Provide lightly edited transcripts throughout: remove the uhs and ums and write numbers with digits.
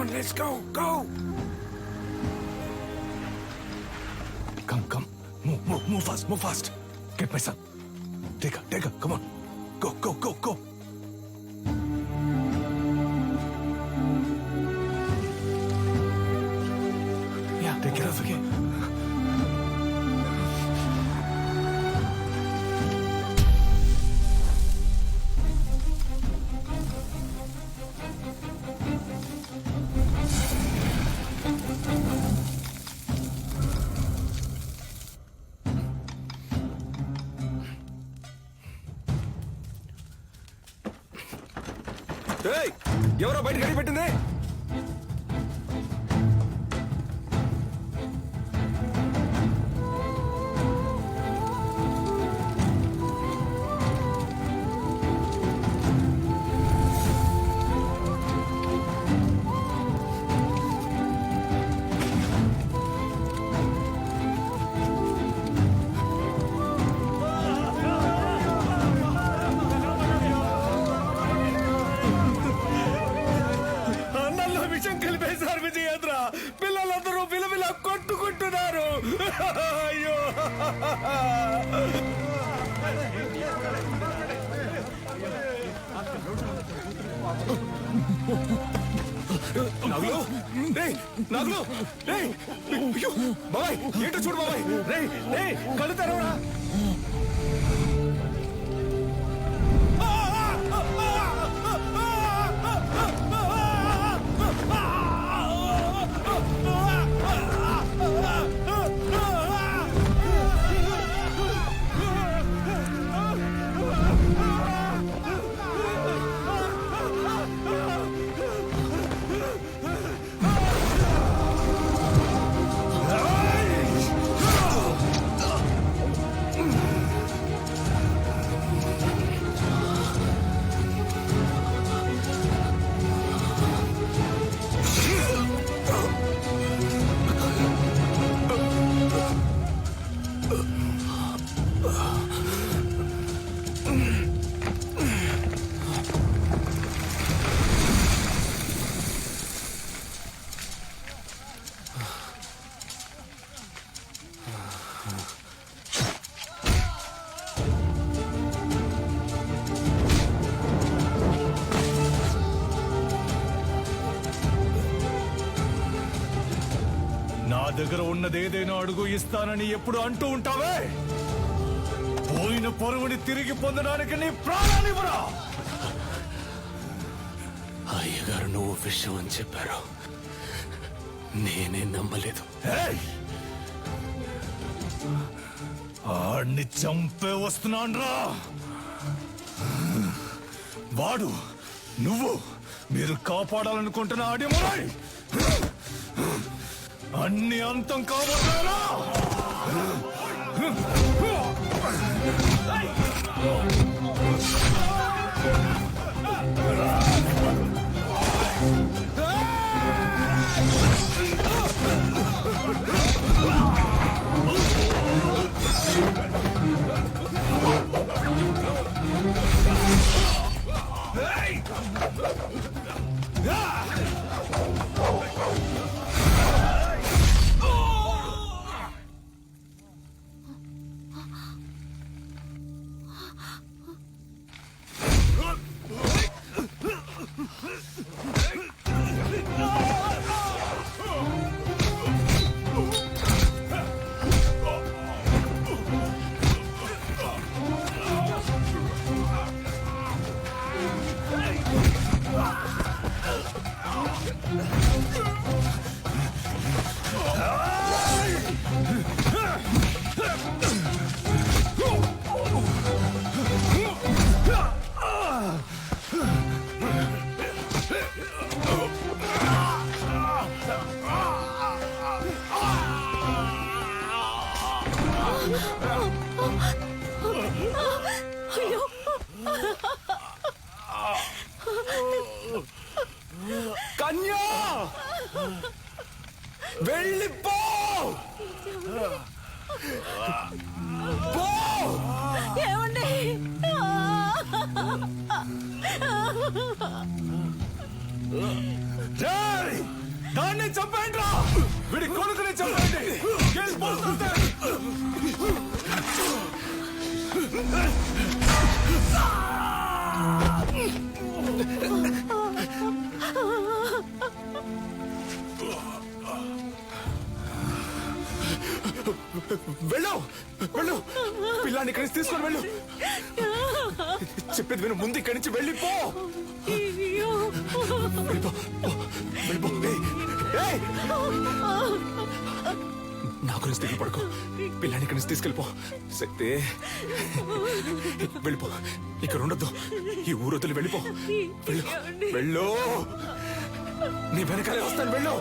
on, let's go, go. Come. Move fast. Get my son. Take her, come on. Go. Yeah, take care of her. ఎవరో బయట గడి పెట్టింది. పిల్లలందరూ విలవిల కొట్టుకుంటున్నారు. అయ్యో నాగులు బాబాయ్ ఏంటో చూడు బాబాయ్. రే కళ్ళు తెరవరా. నా దగ్గర ఉన్నదేదైనా అడుగు ఇస్తానని ఎప్పుడు అంటూ ఉంటావే. పోయిన పరువుని తిరిగి పొందడానికి నీ ప్రాణాన్నివ్వరా. అయ్యగారు నువ్వు విషయం అని చెప్పారు, నేనే నమ్మలేదు. ఆడిని చంపే వస్తున్నాన్రా. వాడు నువ్వు మీరు కాపాడాలనుకుంటున్న ఆడిమోయ్ అన్ని అంతం కాబోతారా. కన్యా వెళ్ళిపో. రేయ్! దాన్ని చంపేయండి రా! వీడి కొడుకుని చంపేయండి! వెళ్ళిపోతుంటే! వెళ్ళు వెళ్ళు పిల్లాన్ని ఇక్కడి నుంచి తీసుకొని వెళ్ళు చెప్పేది విను ముందు ఇక్కడి నుంచి వెళ్ళిపో వెళ్ళిపో వెళ్ళిపో ఏయ్! నా గురించి దిగులు పడుకో పిల్లాన్ని ఇక్కడి నుంచి తీసుకెళ్ళిపో శక్తి వెళ్ళిపో ఇక్కడ ఉండొద్దు ఈ ఊరు వదిలి వెళ్ళిపో వెళ్ళు వెళ్ళు నీ వెనకాలే వస్తాను వెళ్ళు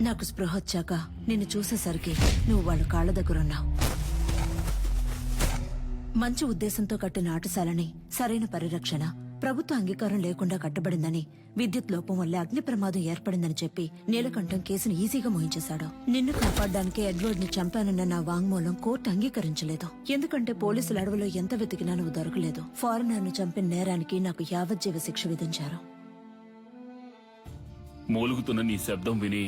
నాకు స్పృహ వచ్చాక నిన్ను చూసేసరికి నువ్వు వాళ్ళ కాళ్ళ దగ్గరున్నావు. మంచి ఉద్దేశంతో కట్టిన ఆటశాలని సరైన పరిరక్షణ ప్రభుత్వ అంగీకారం లేకుండా కట్టబడిందని, విద్యుత్ లోపం వల్ల అగ్ని ప్రమాదం ఏర్పడిందని చెప్పి నీలకంఠం కేసును ఈజీగా మోయించేశాడు. నిన్ను కాపాడడానికి ఎడ్వర్డ్ ని చంపానన్న నా వాంగ్మూలం కోర్టు అంగీకరించలేదు. ఎందుకంటే పోలీసుల అడవిలో ఎంత వెతికినా నువ్వు దొరకలేదు. ఫారినర్ ను చంపిన నేరానికి నాకు యావజ్జీవ శిక్ష విధించారు. మూలుగుతున్న నీ శబ్దం విని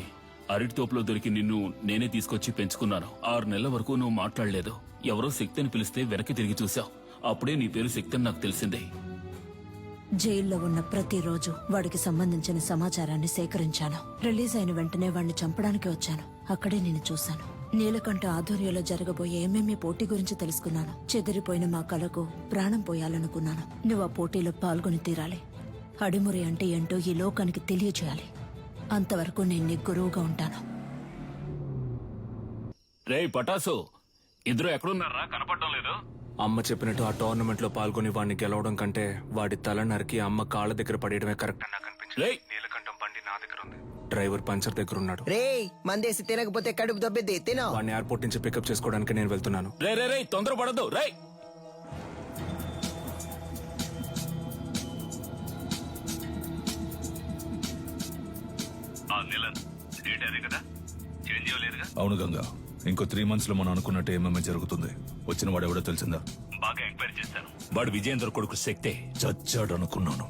అరటి తోపులో దొరికి నిన్ను నేనే తీసుకొచ్చి పెంచుకున్నాను. 6 నెలల వరకు నువ్వు మాట్లాడలేదు. ఎవరో శక్తిని పిలిస్తే వెనక్కి తిరిగి చూశావు. అప్పుడే నీ పేరు శక్తి అని నాకు తెలిసిందే. జైల్లో ఉన్న ప్రతిరోజు వాడికి సంబంధించిన సమాచారాన్ని సేకరించాను. రిలీజ్ అయిన వెంటనే వాడిని చంపడానికి వచ్చాను. అక్కడే నేను చూశాను. నీలకంఠ ఆధ్వర్యంలో జరగబోయే ఎంఎంఏ పోటీ గురించి తెలుసుకున్నాను. చెదిరిపోయిన మా కళకు ప్రాణం పోయాలనుకున్నాను. నువ్వు ఆ పోటీలో పాల్గొని తీరాలి. అడిమురి అంటే ఏంటో ఈ లోకానికి తెలియచేయాలి. అంతవరకు నేను నీ గురువుగా ఉంటాను. రే పటాసు, ఇద్దరు ఎక్కడున్నారా? కనపడడం లేదు. అమ్మ చెప్పినట్టు ఆ టోర్నమెంట్ లో పాల్గొని వాడిని గెలవడం కంటే వాడి తల నరికి అమ్మ కాళ్ళ దగ్గర పడేయడమే కరెక్ట్ అని నాకు అనిపించింది. రేయ్! నీలకంఠం బండి నా దగ్గర ఉంది. డ్రైవర్ పంచర్ దగ్గర ఉన్నాడు. రేయ్ మందేసి తినకపోతే కడుపు దొబ్బిద్ది. తినో. వాడిని ఎయిర్పోర్ట్ నుంచి పికప్ చేసుకోవడానికి నేను వెళ్తున్నాను. రే రే రే తొందర పడద్దు. రే అవును గంగా, ఇంకో 3 months లో మనం అనుకున్నట్టు ఏమేమి జరుగుతుంది. వచ్చిన వాడు ఎవడో తెలిసిందా? బాగా ఎంక్వైరీ చేశాను. వాడు విజయేంద్ర కొడుకు శక్తే. చచ్చాడు అనుకున్నాను.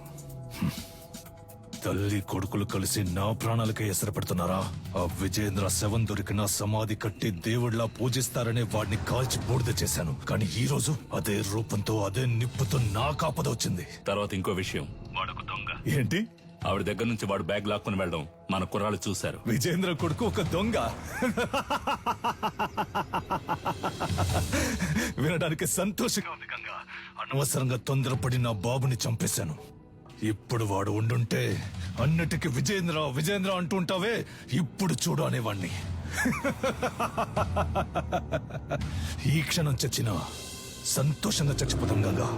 తల్లి కొడుకులు కలిసి నా ప్రాణాలకే ఎసరు పెడుతున్నారా? ఆ విజయేంద్ర శవం దొరికిన సమాధి కట్టి దేవుళ్లా పూజిస్తారనే వాడిని కాల్చి బూడిద చేశాను. కానీ ఈ రోజు అదే రూపంతో అదే నిప్పుతో నా కాపద వచ్చింది. తర్వాత ఇంకో విషయం, వాడొక దొంగ. ఏంటి? ఆవిడ దగ్గర నుంచి వాడు బ్యాగ్ లాక్కుని వెళ్ళడం మన కుర్రాళ్ళు చూశారు. విజేంద్ర కొడుకు ఒక దొంగ? వినడానికి సంతోషంగా ఉంది గంగా. అనవసరంగా తొందరపడి నా బాబుని చంపేశాను. ఇప్పుడు వాడు ఉండుంటే అన్నిటికీ విజేంద్ర విజేంద్ర అంటుంటావే, ఇప్పుడు చూడు అనేవాణ్ణి. ఈ క్షణం చచ్చినా సంతోషంగా చచ్చిపోతాం గంగా.